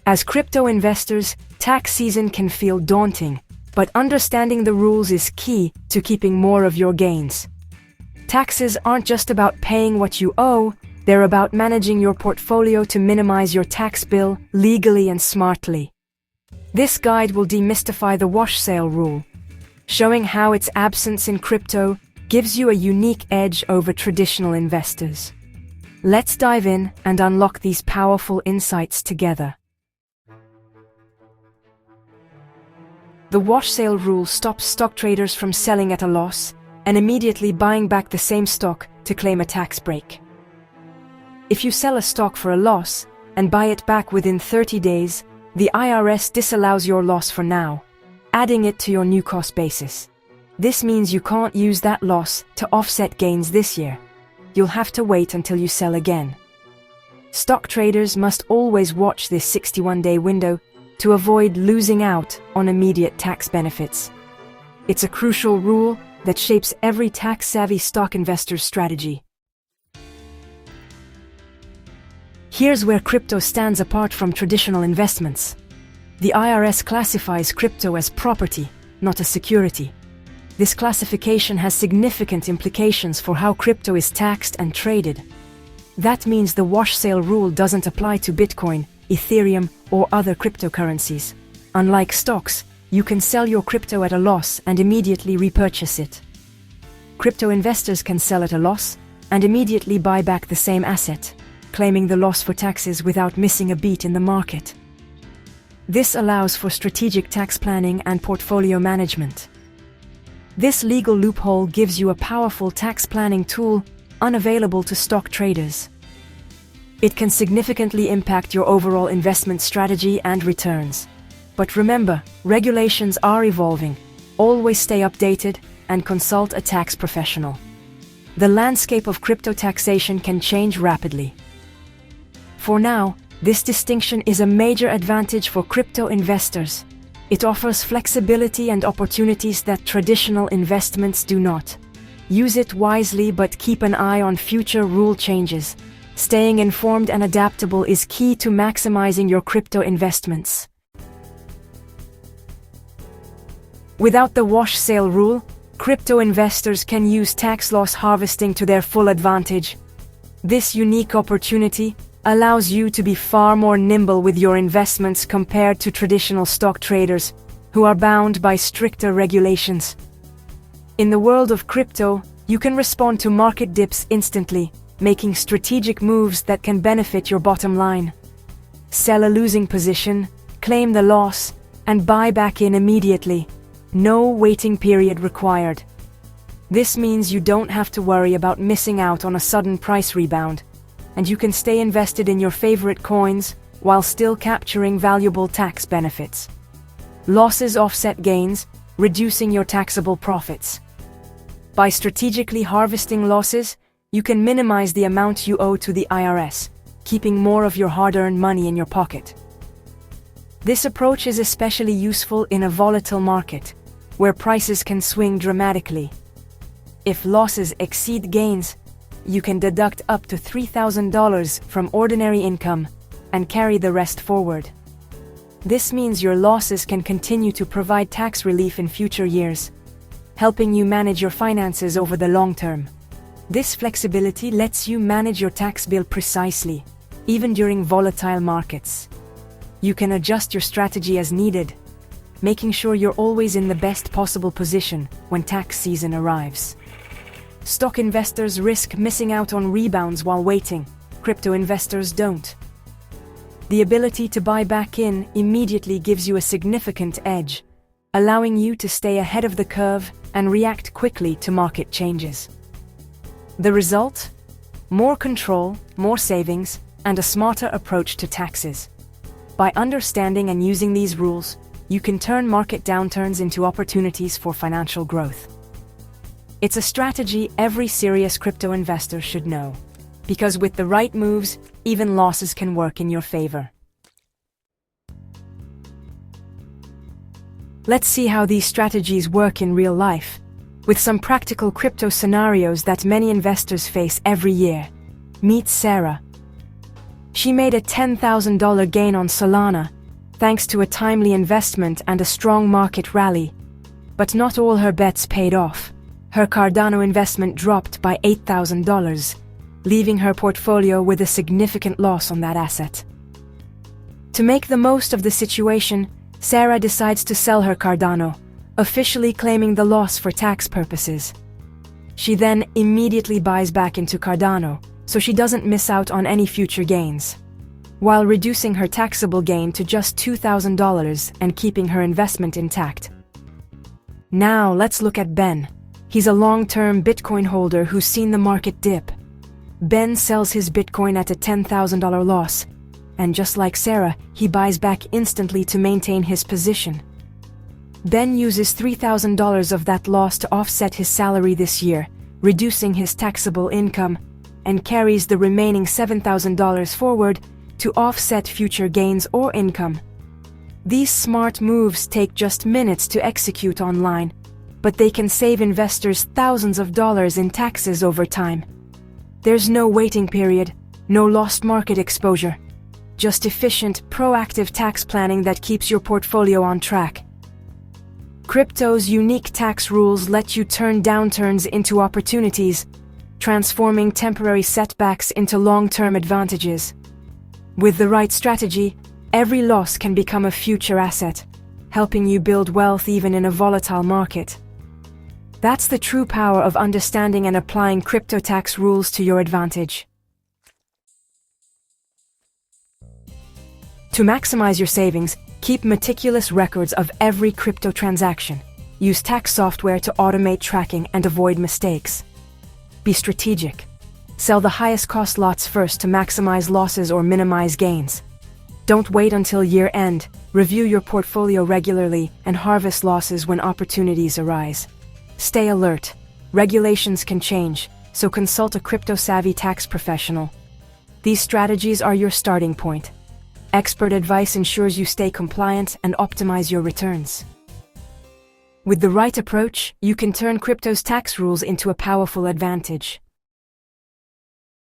As crypto investors, tax season can feel daunting, but understanding the rules is key to keeping more of your gains. Taxes aren't just about paying what you owe, they're about managing your portfolio to minimize your tax bill legally and smartly. This guide will demystify the wash sale rule, showing how its absence in crypto gives you a unique edge over traditional investors. Let's dive in and unlock these powerful insights together. The wash sale rule stops stock traders from selling at a loss and immediately buying back the same stock to claim a tax break. If you sell a stock for a loss and buy it back within 30 days, the IRS disallows your loss for now, adding it to your new cost basis. This means you can't use that loss to offset gains this year. You'll have to wait until you sell again. Stock traders must always watch this 61-day window to avoid losing out on immediate tax benefits. It's a crucial rule that shapes every tax-savvy stock investor's strategy. Here's where crypto stands apart from traditional investments. The IRS classifies crypto as property, not a security. This classification has significant implications for how crypto is taxed and traded. That means the wash sale rule doesn't apply to Bitcoin, Ethereum, or other cryptocurrencies. Unlike stocks, you can sell your crypto at a loss and immediately repurchase it. Crypto investors can sell at a loss and immediately buy back the same asset, claiming the loss for taxes without missing a beat in the market. This allows for strategic tax planning and portfolio management. This legal loophole gives you a powerful tax planning tool unavailable to stock traders. It can significantly impact your overall investment strategy and returns. But remember, regulations are evolving. Always stay updated and consult a tax professional. The landscape of crypto taxation can change rapidly. For now, this distinction is a major advantage for crypto investors. It offers flexibility and opportunities that traditional investments do not. Use it wisely, but keep an eye on future rule changes. Staying informed and adaptable is key to maximizing your crypto investments. Without the wash sale rule, crypto investors can use tax loss harvesting to their full advantage. This unique opportunity allows you to be far more nimble with your investments compared to traditional stock traders, who are bound by stricter regulations. In the world of crypto, you can respond to market dips instantly, making strategic moves that can benefit your bottom line. Sell a losing position, claim the loss, and buy back in immediately. No waiting period required. This means you don't have to worry about missing out on a sudden price rebound, and you can stay invested in your favorite coins while still capturing valuable tax benefits. Losses offset gains, reducing your taxable profits. By strategically harvesting losses, you can minimize the amount you owe to the IRS, keeping more of your hard-earned money in your pocket. This approach is especially useful in a volatile market, where prices can swing dramatically. If losses exceed gains, you can deduct up to $3,000 from ordinary income and carry the rest forward. This means your losses can continue to provide tax relief in future years, helping you manage your finances over the long term. This flexibility lets you manage your tax bill precisely, even during volatile markets. You can adjust your strategy as needed, making sure you're always in the best possible position when tax season arrives. Stock investors risk missing out on rebounds while waiting. Crypto investors don't. The ability to buy back in immediately gives you a significant edge, allowing you to stay ahead of the curve and react quickly to market changes. The result? More control, more savings, and a smarter approach to taxes. By understanding and using these rules, you can turn market downturns into opportunities for financial growth. It's a strategy every serious crypto investor should know, because with the right moves, even losses can work in your favor. Let's see how these strategies work in real life, with some practical crypto scenarios that many investors face every year. Meet Sarah. She made a $10,000 gain on Solana thanks to a timely investment and a strong market rally. But not all her bets paid off. Her Cardano investment dropped by $8,000, leaving her portfolio with a significant loss on that asset. To make the most of the situation, Sarah decides to sell her Cardano, officially claiming the loss for tax purposes. She then immediately buys back into Cardano, so she doesn't miss out on any future gains, while reducing her taxable gain to just $2,000 and keeping her investment intact. Now let's look at Ben. He's a long-term Bitcoin holder who's seen the market dip. Ben sells his Bitcoin at a $10,000 loss, and just like Sarah, he buys back instantly to maintain his position. Ben uses $3,000 of that loss to offset his salary this year, reducing his taxable income, and carries the remaining $7,000 forward to offset future gains or income. These smart moves take just minutes to execute online, but they can save investors thousands of dollars in taxes over time. There's no waiting period, no lost market exposure, just efficient, proactive tax planning that keeps your portfolio on track. Crypto's unique tax rules let you turn downturns into opportunities, transforming temporary setbacks into long-term advantages. With the right strategy, every loss can become a future asset, helping you build wealth even in a volatile market. That's the true power of understanding and applying crypto tax rules to your advantage. To maximize your savings, keep meticulous records of every crypto transaction. Use tax software to automate tracking and avoid mistakes. Be strategic. Sell the highest cost lots first to maximize losses or minimize gains. Don't wait until year-end. Review your portfolio regularly and harvest losses when opportunities arise. Stay alert. Regulations can change, so consult a crypto-savvy tax professional. These strategies are your starting point. Expert advice ensures you stay compliant and optimize your returns. With the right approach, you can turn crypto's tax rules into a powerful advantage.